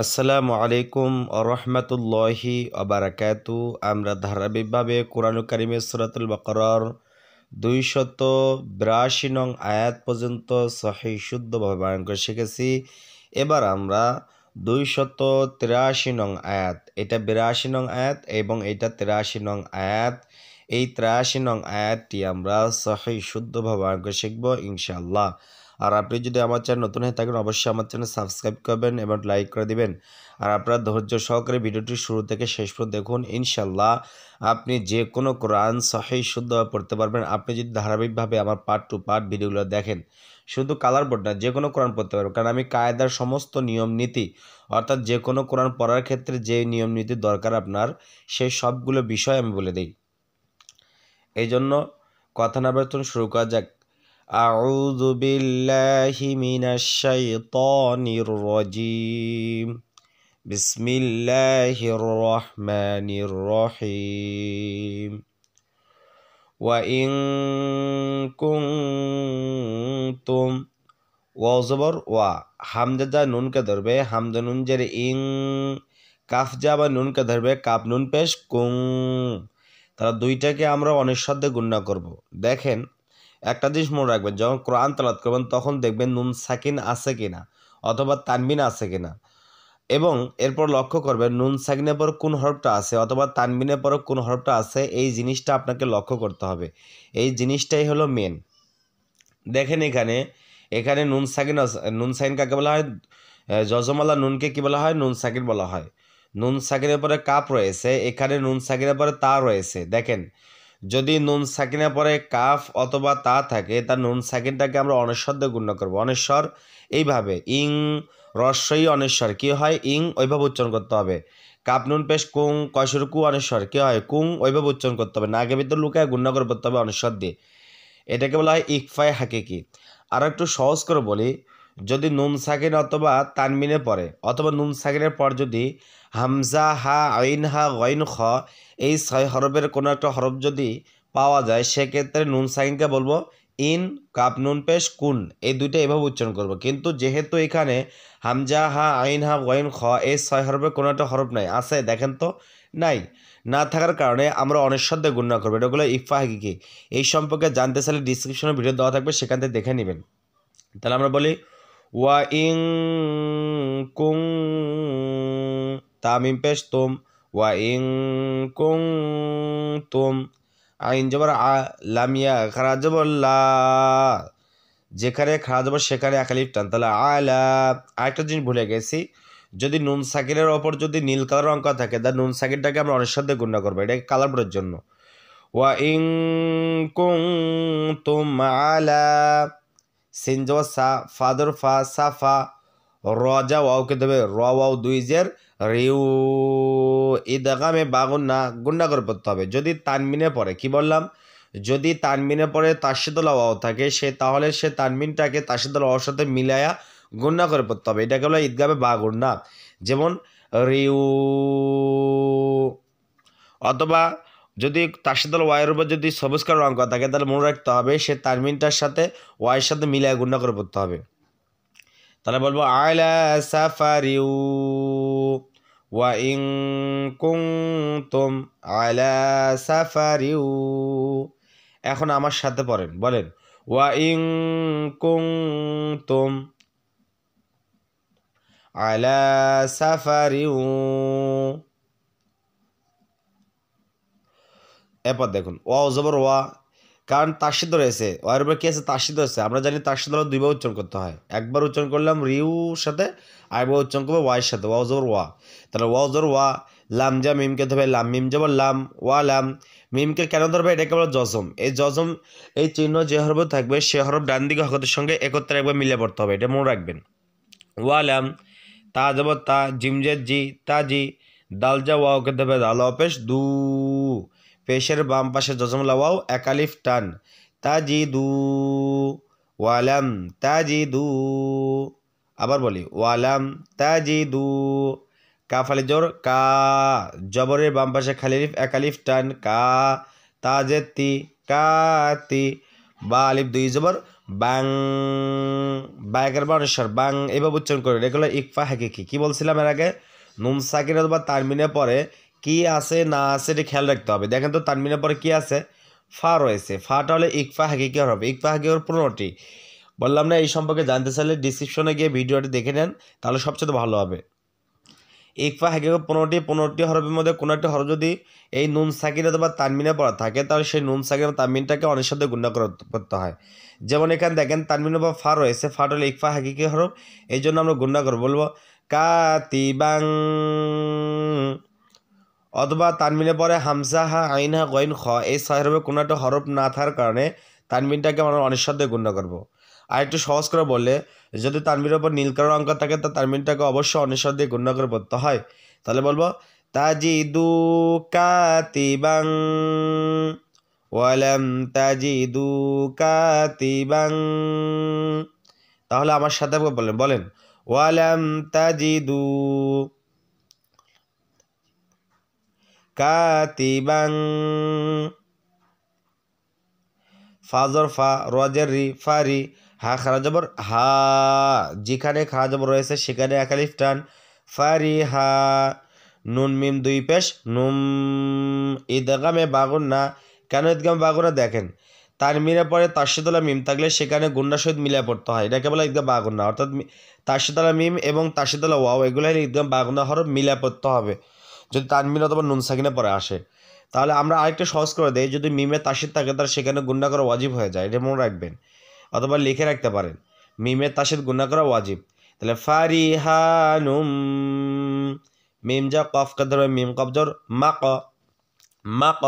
আসসালামু আলাইকুম রহমতুল্লাহি আবারাকাতু। আমরা ধারাবাহিকভাবে কোরআনুল কারিমের সূরাতুল বাকারার 282 নং আয়াত পর্যন্ত সহিহ শুদ্ধভাবে বায়ান করে শিখেছি। এবার আমরা 283 নং আয়াত, এটা 82 নং আয়াত এবং এটা 83 নং আয়াত, এই 83 নং আয়াতটি আমরা সহিহ শুদ্ধভাবে বায়ান করে শিখব ইনশাআল্লাহ। আর আপনি যদি আমার চ্যানেল নতুন হয়ে থাকেন অবশ্যই আমার চ্যানেল সাবস্ক্রাইব করবেন এবং লাইক করে দিবেন। আর আপনারা ধৈর্য সহকারে ভিডিওটি শুরু থেকে শেষ পর্যন্ত দেখুন, ইনশাল্লাহ আপনি যে কোনো কোরআন সহিহ শুদ্ধভাবে পড়তে পারবেন। আপনি যদি ধারাবাহিকভাবে আমার পার্ট টু পার্ট ভিডিওগুলো দেখেন, শুধু কালার বোর্ড না, যে কোনো কোরআন পড়তে পারবেন, কারণ আমি কায়দার সমস্ত নিয়ম নীতি, অর্থাৎ যে কোনো কোরআন পড়ার ক্ষেত্রে যে নিয়ম নীতি দরকার আপনার, সেই সবগুলো বিষয় আমি বলে দিই। এই জন্য কথা না বলে শুরু করা যাক। আউযু বিল্লাহি মিনাশ শাইতানির রাজিম। বিসমিল্লাহির রহমানির রহিম। ওয়া ইন কুনতুম, ওয়াও জবর ওয়া, হামজা যা নুনকে ধরবে, হামজা নুন জের ইং, কাফ যা বা নুনকে ধরবে, কাপ নুন পেশ কুং। তারা দুইটাকে আমরা অনিঃশব্দে গুণনা করব। দেখেন, একটা জিনিস মনে রাখবেন, যখন কোরআন তেলাওয়াত করবেন তখন দেখবেন নুন সাকিন আছে কিনা অথবা তানবিন আছে কিনা, এবং এরপর লক্ষ্য করবেন নুন সাকিনের পর কোন হরফটা আছে অথবা তানবিনের পর কোন হরফটা আছে। এই জিনিসটা আপনাকে লক্ষ্য করতে হবে, এই জিনিসটাই হলো মেন। দেখেন এখানে এখানে নুন সাকিন, নুন সাকিন কাকে বলা হয়? জজমালা নুনকে কি বলা হয়? নুন সাকিন বলা হয়। নুন সাকিনের পরে কাপ রয়েছে, এখানে নুন সাকিনের পরে তা রয়েছে। দেখেন, যদি নুন সাকিনের পরে কাফ অথবা তা থাকে, তার নুন সাকিনটাকে আমরা অনস্বর দিয়ে গুণ্য করবো। অনস্বর এইভাবে ইং, রস্বই অনস্বর কি হয়? ইং, ওইভাবে উচ্চারণ করতে হবে। কাপ নুন পেশ কুং, কয়সর কু অনস্বর কি হয়? কুং, ওইভাবে উচ্চারণ করতে হবে। নাকে ভিতর লুকায় গুণ্য করে পড়তে হবে অনস্বর দিয়ে। এটাকে বলা হয় ইকফায় হাকিকি। আর একটু সহজ করে বলি, যদি নুন সাকিন অথবা তানমিনে পড়ে অথবা নুন সাকিনের পর যদি হামজা, হা, আইন, হা, গইন, খ, এই 6 হরফের কোনো একটা হরফ যদি পাওয়া যায়, সেক্ষেত্রে নুন সাকিনকে বলবো ইন, কাপ নুন পেশ কুন, এই দুইটা এভাবে উচ্চারণ করবো। কিন্তু যেহেতু এখানে হামজা, হা, আইন, হা, গইন, খ, এই 6 হরফের কোনো একটা হরফ নাই, আছে দেখেন তো? নাই। না থাকার কারণে আমরা অনিঃশব্দ দিয়ে গুণনা করবো। এটাগুলো ইকফা হাকিকি। এই সম্পর্কে জানতে চাইলে ডিসক্রিপশনে ভিডিও দেওয়া থাকবে, সেখান থেকে দেখে নেবেন। তাহলে আমরা বলি ওয়া ইং কুং, তামিম পেশ তুম, ওয়া ইং কুং তুম, আইন জবর আ, লামিয়া খারা জবর লা, যেখানে খারা জবর সেখানে একালিফ টান, তাহলে আলা। আরেকটা জিনিস ভুলে গেছি, যদি নুন সাকিনের ওপর যদি নীল কালার অঙ্ক থাকে, তার নুন সাকিনটাকে আমরা অনিঃশব্দ দিয়ে গুণনা করবো। এটাকে কালার বোর্ডের জন্য। ওয়া ইং কুনতুম আলা, সিন জবর সা, ফাদর ফা, সাফা, রজা ওয়াওকে দেবে র, ওয়াও দুই জের রিউ, ইদগামে বাগুন্না, গুন্না করে পড়তে হবে। যদি তানমিনে পড়ে, কি বললাম? যদি তানমিনে পড়ে তাসদীদুল ওয়াও থাকে, তাহলে সে তানমিনটাকে তাসদীদুল ওয়াওর সাথে মিলায়া গুন্না করে পড়তে হবে। এটাকে বলা ইদগামে বাগুন্না। যেমন রিউ। অথবা যদি তাসদীদুল ওয়াইয়ের উপর যদি সবুজ কালার অঙ্ক থাকে, তাহলে মনে রাখতে হবে সে তানমিনটার সাথে ওয়াইয়ের সাথে মিলায় গুণনা করে পড়তে হবে। তাহলে বলবো আলা সাফারিউ, ওয়া ইন কুনতুম আলা সাফারিউ। এখন আমার সাথে পড়েন, বলেন ওয়া ইন কুনতুম আলা সাফারিউ। এরপর দেখুন ওয়া জবর ওয়া, কারণ তাসদীদ রয়েছে, ওয়ার উপরে কি আছে? তাসদীদ আছে। আমরা জানি তাসদীদ হলো দুইবার উচ্চারণ করতে হয়। একবার উচ্চারণ করলাম রিউর সাথে, আরেকবার উচ্চারণ করবো ওয়াইয়ের সাথে, ওয়া জবর ওয়া। তাহলে ওয়া জবর ওয়া, লাম যা মিমকে ধরবে লাম, মিম জবর লাম, ওয়া লাম। মিমকে কেন ধরবে? এটাকে বলো জজম। এই জজম, এই চিহ্ন যে হরফ থাকবে সে হরফ ডান দিকে হরফের সঙ্গে একত্রে একবার মিলে পড়তে হবে, এটা মনে রাখবেন। ওয়া লাম, তা জবর তা, জিম জের জি, তা জি, দাল যা ওয়াওকে ধরবে দাল পেশ দু, পেশের বাম পাশে জজমলা ওয়াও একালিফ টান, তাজিদু, ওয়ালাম তাজিদু। আবার বলি ওয়ালাম তাজিদু। কাফ আলিফ জবর কা, জবরের বাম পাশে খালি আলিফ একালিফ টান, কা, তাজেতি কাতি, বা আলিফ দুই জবর বাং, বায়কের মানুষের বাং এভাবে উচ্চারণ করবেন। এগুলো ইকফা হাকিকি। কি বলছিলাম এর আগে? নুন সাকিন অথবা তানমিনের পরে কি আছে না আছে এটা খেয়াল রাখতে হবে। দেখেন তো তানমিনের পরে কি আছে? ফা রয়েছে। ফাটা হলে ইকফা হাকিকি হবে। ইকফা হাকিকি 15টি। বললাম না, এই সম্পর্কে জানতে চাইলে ডিসক্রিপশনে গিয়ে ভিডিওটি দেখে নেন, তাহলে সবচেয়ে ভালো হবে। ইকফা হাকিকি 15টি হরফের মধ্যে কোনো একটা হরফ যদি এই নুন সাকিন অথবা তানমিনে পড়া থাকে, তাহলে সেই নুন সাকিন তানমিনটাকে অনেক সাথে গুণা করতে হয়। যেমন এখানে দেখেন তানমিনের পর ফা রয়েছে, ফাটা হলে ইকফা হাকিকি হরফ, এই জন্য আমরা গুণা করবো, বলবো কাতিবাং। অথবা তানমিনের পরে হামজা হা আইন হা গইন খ, এই ছয় হরফে কোনো একটা হরফ না থাকার কারণে তানমিনটাকে আমরা অনিঃশব্দে গুণা করব। আর একটু সহজ করে বললে, যদি তানমিনের উপর নীল কালার অঙ্ক থাকে তো তানমিনটাকে অবশ্যই অনিঃশব্দে গুণা করে পড়তে হয়। তাহলে বলবো তাজিদু কাতিবাং ওয়ালাম তাজিদু কাতিবাং। তাহলে আমার সাথে বলেন, বলেন ওয়ালাম তাজিদু কাতিবাং। ফাজর ফা, রজের রি, ফারি, হা খারা জবর হা, যেখানে খারা জবর রয়েছে সেখানে এক আলিফ টান, ফারি হা। নুন মিম দুই পেশ নুম, ঈদগামে বাগুন্না। কেন ঈদগামে বাগুন্না? দেখেন তানমিনের পরে তাসদীদুল্লাহ মিম থাকলে সেখানে গুন্নার সহিত মিলিয়ে পড়তে হয়, এটাকে বলা ঈদগাম বাগুন্না। অর্থাৎ তাসদীদুল্লাহ মিম এবং তাসদীদুল্লাহ ওয়াও এগুলো ঈদগাম বাগুন্না হরফ মিলিয়ে পড়তে হবে যদি তানমিন অথবা নুন সাকিনে পরে আসে। তাহলে আমরা আরেকটু সহজ করে দেই, যদি মিমে তাসিদ থাকে তাহলে সেখানে গুণা করা ওয়াজিব হয়ে যায়, এটা মনে রাখবেন। অথবা লিখে রাখতে পারেন, মিমে তাসিদ গুণা করা ওয়াজিব। তাহলে ফারিহানুম, মিম যা কফ কা ধরবে, মিম কফ জর মা ক, মা ক।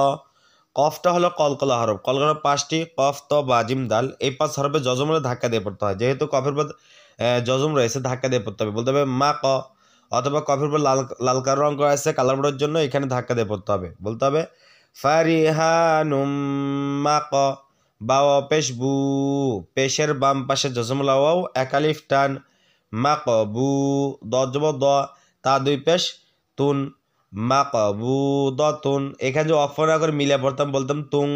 কফটা হলো কলকলা হরফ, কলকলা 5টি, কফ ত বা জিম দাল, এই 5 হরফে জজমরে ধাক্কা দিয়ে পড়তে হয়। যেহেতু কফের পর জজম রয়েছে ধাক্কা দিয়ে পড়তে হবে, বলতে হবে মা ক। অথবা কফের পর লাল লাল কালো রং করা আছে কালার বোর্ডের জন্য, এখানে ধাক্কা দিয়ে পড়তে হবে, বলতে হবে ফারিহানুম মা ক। বাও পেশ বু, পেশের বাম পাশে জজমুল ওয়াও এক আলিফ টান, মা ক বু। দ জবর দ, তা দুই পেশ তুন, মাকবুদাতুন। এখানে যে অফ না করে মিলে পড়তাম, বলতাম তুং,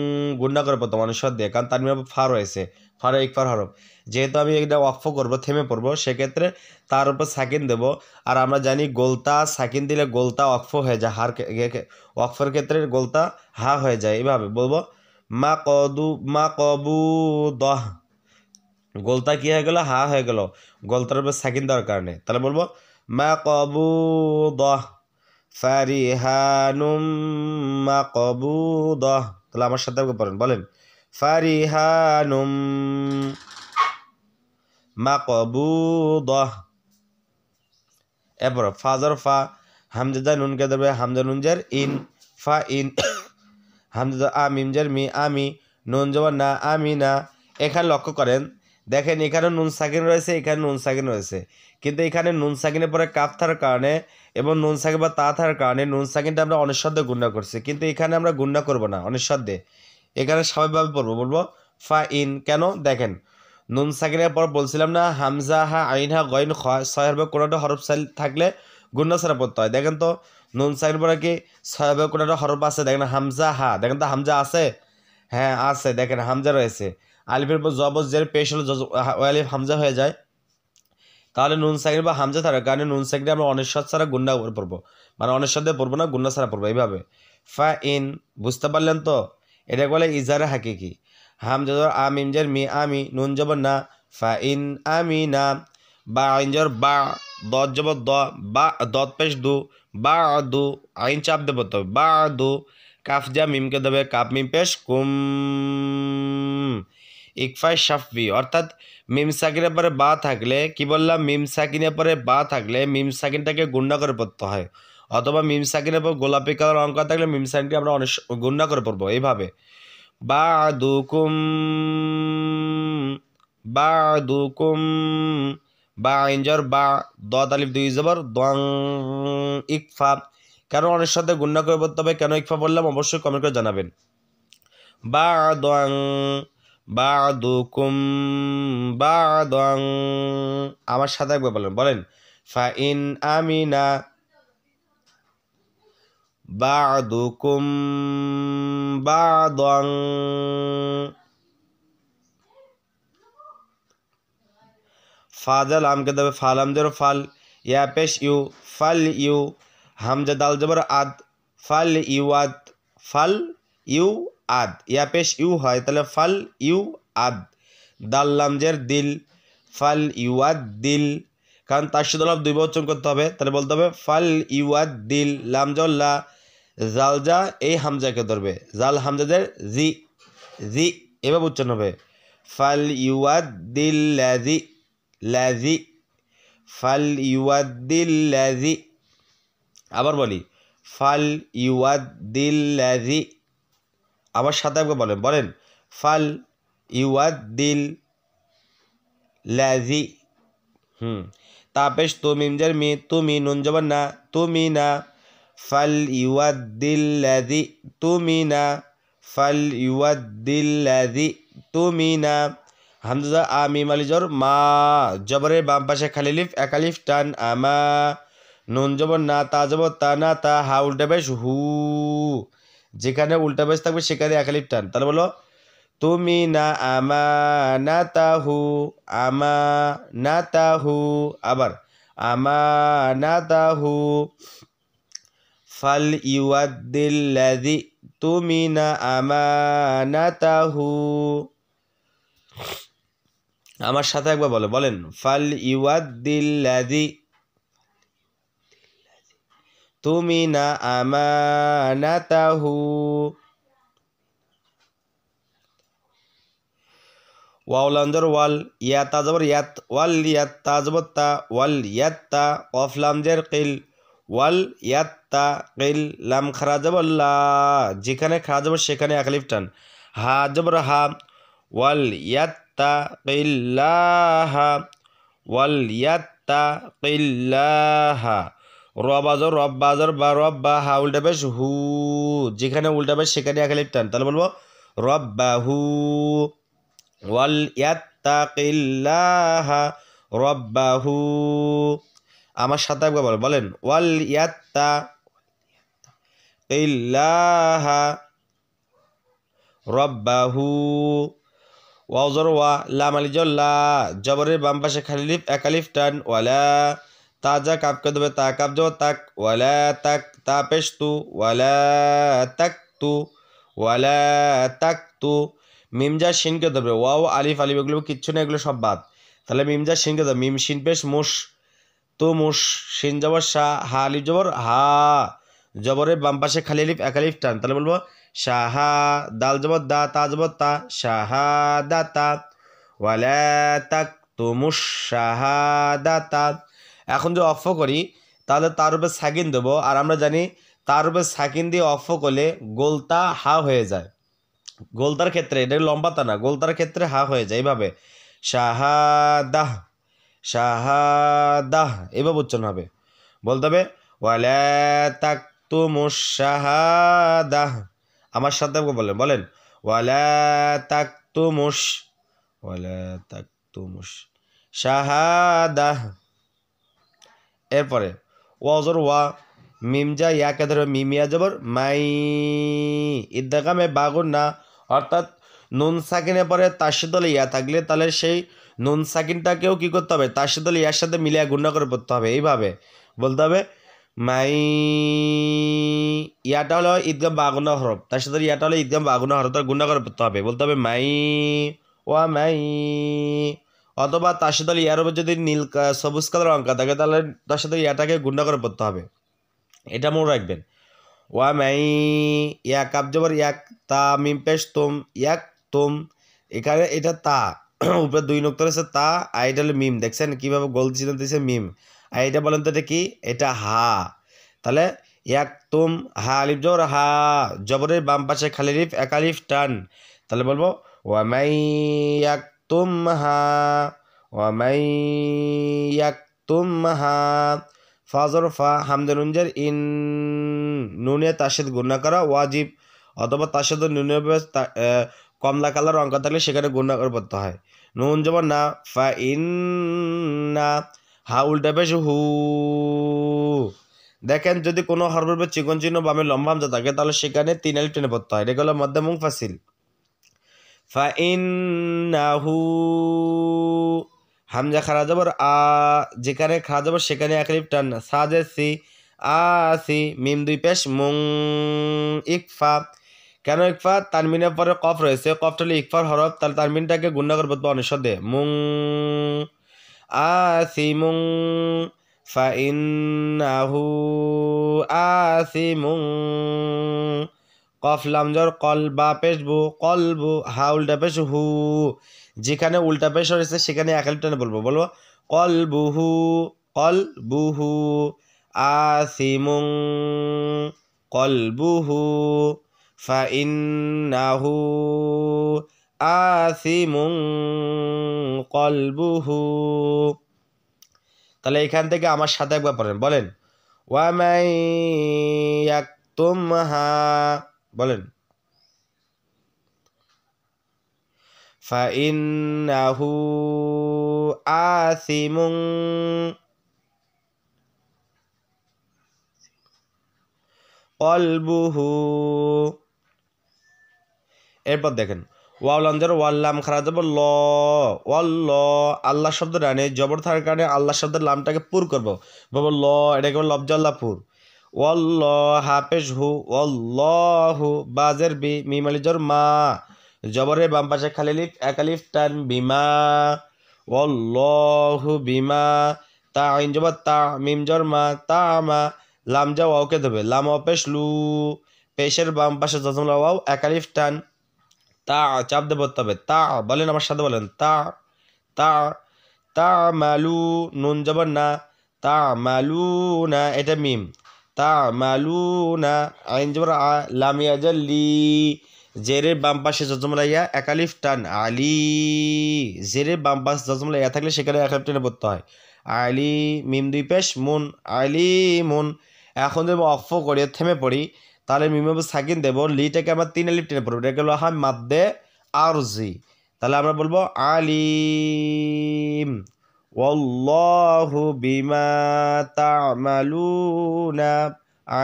গুণা করে পড়তাম অনুসার দিয়ে, কারণ তার মানে ফা রয়েছে, ফারে ইকফার হরফ। যেহেতু আমি এটা অফ করবো, থেমে পড়বো, সেক্ষেত্রে তার উপর সাকিন দেব। আর আমরা জানি গোলতা সাকিন দিলে গোলতা অক্ফ হয়ে যায়, হার অক্ফের ক্ষেত্রে গোলতা হা হয়ে যায়। এইভাবে বলবো মা কবু দহ, গোলতা কি হয়ে গেল? হা হয়ে গেল, গোলতার উপর সাকিন দেওয়ার কারণে। তাহলে বলবো মা কবু দহ ফারিহানুম মাকবুদাহ। তাহলে আমার সাথে পড়েন, বলেন ফারিহানুম মাকবুদাহ। এরপর ফাজর ফা, হামজা নুনকে ধরবে, হামজা নুনজার ইন, ফা ইন। হামজা আ মিমজার মি, আমি। নুন জবর না, আমি না। এখানে লক্ষ্য করেন, দেখেন এখানে নুন সাকিন রয়েছে, এখানে নুন সাকিন রয়েছে, কিন্তু এখানে নুন সাকিনের পরে কাফ থাকার কারণে এবং নুন সাকিন বা তা থাকার কারণে নুন সাকিনটা আমরা অনিঃশব্দে গুণা করছি, কিন্তু এখানে আমরা গুণা করব না অনিঃশব্দে, এখানে স্বাভাবিকভাবে পড়বো, বলবো ফা ইন। কেন? দেখেন নুন সাকিনের পর বলছিলাম না হামজা হা আইন হা গইন খ, ছয় হরফে কোনোটা হরফ থাকলে গুণা ছাড়া পড়তে হয়। দেখেন তো নুন সাকিনের পরে কি ছয় হরফে কোনোটা হরফ আছে? দেখেন হামজা হা, দেখেন তো হামজা আছে, হ্যাঁ আছে, দেখেন হামজা রয়েছে। আলিফের পর জবজ জের পেশ হলো আলিফ হামজা হয়ে যায়, তাহলে নুন সাকিন বা হামজা থাকার কারণে নুন সাকিনে আমরা অনিঃশ্বাস ছাড়া গুন্না পড়বো, মানে অনিঃশ্বাস দিয়ে পড়বো না, গুন্না ছাড়া পড়বো এইভাবে। ফা ইন, বুঝতে পারলেন তো? এটা বলে ইজারে হাকিকি। হামজা জবর আ মিম জের মি, আমি। নুন জবর না, ফা ইন আমি না। বা আইন জবর বা, দত জবর দ, বা দত পেশ দু, বা দু, আইন চাপ দেবো তো বা দু। কাফ যা মিমকে দেবে, কাপ মিম পেশ কুম। ইকফাই শাফি, অর্থাৎ মিম সাকিনের পরে বা থাকলে, কি বললাম, মিম সাকিনের পরে বা থাকলে মিম সাকিনটাকে গুণা করে পড়তে হয়, অথবা মিম সাকিনের পর গোলাপি কালার অঙ্ক থাকলে মিম সাকিনকে আমরা অনেক গুণা করে পড়বো এইভাবে। বাদুকুম, বাদুকুম। বা ইনজর বা, দত আলিফ দুই জবর দং, ইকফা। কেন অনেক সাথে গুণা করে পড়তে হবে, কেন ইকফা বললাম অবশ্যই কমেন্ট করে জানাবেন। বাদং, বাদুকুম বাদং। আমার সাথে একবার বলেন, বলেন ফা ইন আমিনা বাদুকুম বাদং। ফাজা লামকে দেবে ফালাম জবর ফাল, ইয়া পেশ ইউ ফাল ইউ, হামজা দাল জবর আদ ফাল ইউ আদ, ফাল ইউ আদ, ইয়া পেশ ইউ হয় তাহলে ফাল ইউ আদ, দাল লাম জের দিল ফাল ইউ আদ দিল, কারণ তার সাথে দুই বচন করতে হবে তাহলে বলতে হবে ফাল ইউ আদ দিল, লাম জল্লা জালজা এই হামজাকে ধরবে, জাল হামজাদের জি জি এভাবে উচ্চারণ হবে ফাল ইউ আদ দিল লাজি লাজি, ফাল ইউ আদ দিল লাজি, আবার বলি ফাল ইউ আদ দিল লাজি, আবার সাথে একবার বলেন বলেন ফাল ইউ আদ দিল লাজি। তাপেশ তো মিমজার মি তুমি নুন জবর না তুমি না, ফাল ইউ আদ দিল লাজি তুমি না, ফাল ইউ আদ দিল লাজি তুমি না, হামজা আ মিম আলি জবর মা, জবরের বাম পাশে খালি লিফ একালিফ টান আমা, নুন জবর না তা জবর তা না তা, হা উল্টা পেশ হু, যেখানে উল্টা পেশ থাকবে সেখানে একালিফ টান, তাহলে বলো তুমি না আমানাতাহু আমানাতাহু, আবার আমানাতাহু, ফাল ইউআদ্দিল্লাযি তুমি না আমানাতাহু, আমার সাথে একবার বলেন ফাল ইউআদ্দিল্লাযি তুমি না আমানাতাহু, ওয়াউলামজর ওয়াল ইয়া তাজবর ইয়াত ওয়াল ইয়াত তাজবর তা ওয়াল ইয়াত্তা, কফ লামজের কিল ওয়াল ইয়াত্তা কিল, লাম খারা জবর লা যেখানে খারা জবর সেখানে একালিফ টান, হা জবর হা ওয়াল ইয়াত্তা কিল্লাহা ওয়াল ইয়াত্তা কিল্লাহা, রবাজর রব্বাজর বা রব্বা, হা উল্টা পেশ হু যেখানে উল্টা পেশ সেখানে একালিফ টান, তাহলে বলবো রব্বাহু, ওয়াল ইয়াত্তাকিল্লাহা রব্বাহু, আমার সাথে একবার বলেন ওয়াল ইয়াত্তাকিল্লাহা রব্বাহু, ওয়াজর ওয়া লাম আলি জল্লা জবরের বাম পাশে খালি লিফ একালিফ টান, ওয়ালা তাজা কাপকে দেবে তা কাপ জবর তাক, ওয়ালা তাক তা পেশ তু ওয়ালা তাক তু ওয়ালা তাক তু, মিমজা শিনকে ধরবে ওয়াও আলিফ আলিফ এগুলো কিচ্ছু না, এগুলো সব বাদ, তাহলে মিমজা শিনকে ধরবে মিম শিন পেশ মুশ তো মুশ, শিন জবর শাহ হা আলিফ জবর হা, জবরের বাম পাশে খালি আলিফ একালিফ টান, তাহলে বলবো শাহা, দাল জবর দা তা জবর তা শাহাদাতা, ওয়ালা তাকতুমুশ শাহাদাতা, এখন যদি অফ করি তাহলে তার উপরে সাকিন দেবো, আর আমরা জানি তার উপরে সাকিন দিয়ে অফ করলে গোলতা হা হয়ে যায়, গোলতার ক্ষেত্রে এটা লম্বাতা না, গোলতার ক্ষেত্রে হা হয়ে যায়, এইভাবে শাহাদাহ শাহাদাহ এভাবে উচ্চারণ হবে, বলতে হবে ওয়ালা তাকতুমুশ শাহাদাহ, আমার সাথে বলেন ওয়ালা তাকতুমুশ ওয়ালা তাকতুমুশ শাহাদাহ। এরপরে ওয়াজর ওয়া মিমজা ইয়াকে ধরবে মিমিয়া জবর মাই, ইদ্দাগামে বাগুন না, অর্থাৎ নুন সাকিনের পরে তাসদল ইয়া থাকলে তাহলে সেই নুন সাকিনটাকেও কী করতে হবে তাসদল ইয়ার সাথে মিলিয়ে গুণা করে পড়তে হবে, এইভাবে বলতে হবে মাই, ইয়াটা হলো ঈদগাম বাগুনা হরফ, তার সাথে ইয়াটা হলো ঈদগাম বাগুনা হরফ, তার গুণা করে পড়তে হবে, বলতে হবে মাই ওয়া মাই, অথবা তার সাথে ইয়ার উপর যদি নীল সবুজ কালার অঙ্কা থাকে তাহলে তার সাথে ইয়াটাকে গুণা করে পড়তে হবে, এটা মনে রাখবেন। ওয়া মাই ইয়া কাপ জবর ইয়াক তা মিম পেশ তুম ইয়াক তুম, এখানে এটা তা উপরে দুই নক্তা রয়েছে তা, আর এটা হলো মিম, দেখছেন কীভাবে গোল চিহ্ন দিয়েছে মিম, আর এটা বলেন তো এটা কি, এটা হা, তাহলে ইয়াক তুম হা আলিফ জবর হা, জবরের বাম পাশে খালি লিফ একালিফ টান, তাহলে বলবো ওয়া মাই ইয়াক তুম হা ওয়া মাই ইয়াক তুম হা, ফাজর ফা হামদে নুনজের ইন, নুনে তার সাথে গুণা করা ওয়াজিব, অথবা তার সাথে নুনের কমলা কালার অঙ্ক থাকলে সেখানে গুণা করে পড়তে হয়, নুন জবর না ফা ইন না, হা উল্টা পেশ হু, দেখেন যদি কোনো হরফের চিকন চিহ্ন বামে লম্বা হামজা থাকে তাহলে সেখানে তিন আলিফ টেনে পড়তে হয়, এটা হলো মধ্যে মুনফাসিল, ফা ইন্নাহু হামজা খারা জবর আ, যেখানে খারা জবর সেখানে এক আলিফ টান। সাজে সি, আসি, মিম দুই পেশ মুং, ইকফা। কেন ইকফা? তানমিনের পরে কফ রয়েছে, কফটা হলে ইকফার হরফ, তাহলে তানমিনটাকে গুণা করবো অনিষদে মুং, আসিমুং, ফাইন্নাহু আসিমুং। কফ লামজর কল, বা পেশ বু, কলবু, হা উল্টা পেশ হু, যেখানে উল্টা পেশ রয়েছে সেখানে এক আলিফ টানে বলবো, বলবো কলবুহু, কলবুহু, আসিমুং, কলবুহু, ফাইন্নাহু আসিমুং, কলবুহু। তাহলে এখান থেকে আমার সাথে একবার পড়েন, বলেন ওয়ামাই ইয়াকতুমহা, বলেন ফাইন্নাহু আসিমুং, কলবুহু। এরপর দেখেন ওয়াও লামজার ওয়াল্লাম খারা যাব ল, ওয়াল্ল, আল্লাহ শব্দ ডানে জবর থাকার কারণে আল্লাহ শব্দের লামটাকে পুর করবো, বলবো ল, এটাকে বল লফজাল্লাপুর। ওয়াল্ল হাফেজ হু, ওয়াল্লাহু, বাজের বি, মিম আলিজর মা, জবরের বাম পাশে খালি লিফ এক আলিফ টান, বিমা, ওয়াল্লাহু বিমা। তা আইন জবর তা, মিম জর মা, তা আমা, লাম যা ওয়াওকে দেবে, লাম অপেশ লু, পেশের বাম পাশে জজমলা ওয়াও এক আলিফ টান, তা চাপ দিয়ে পড়তে হবে তা, বলেন আমার সাথে বলেন তা, তা, তা মালু, নুন জবর না, তা মালু না, এটা মিম, তা মালু না, আইন জবর আ, লামিয়া লি, জেরের বাম পাশে জজমলা ইয়া এক আলিফ টান, আলি, জেরের বাম পাশে জজমলা ইয়া থাকলে সেখানে এক আলিফ টেনে পড়তে হয়, আলি, মিম দুই পেশ মুন, আলি মুন। এখন যদি অফ করে থেমে পড়ি তাহলে মিমে সাকিন দেবো, লিটাকে আমার তিন আলিফ টেনে পড়বো, এটাকে বলা হয় মাদ্দে আরজি। তাহলে আমরা বলবো আলিম, ওয়াল্লাহু বিমা তা'মালুনা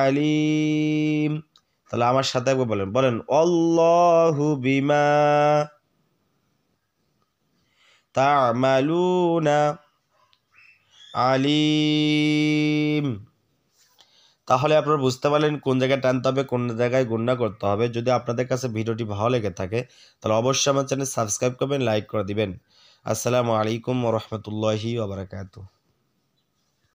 আলিম। তাহলে আমার সাথে একবার বলেন, বলেন আল্লাহু বিমা তা'মালুনা আলিম। তাহলে আপনারা বুঝতে পারলেন কোন জায়গায় টানতে হবে, কোন জায়গায় গুণনা করতে হবে। যদি আপনাদের কাছে ভিডিওটি ভালো লেগে থাকে তাহলে অবশ্যই আমার চ্যানেল সাবস্ক্রাইব করবেন, লাইক করে দিবেন। আসসালামু আলাইকুম ওয়া রাহমাতুল্লাহি ওয়া বারাকাতুহু।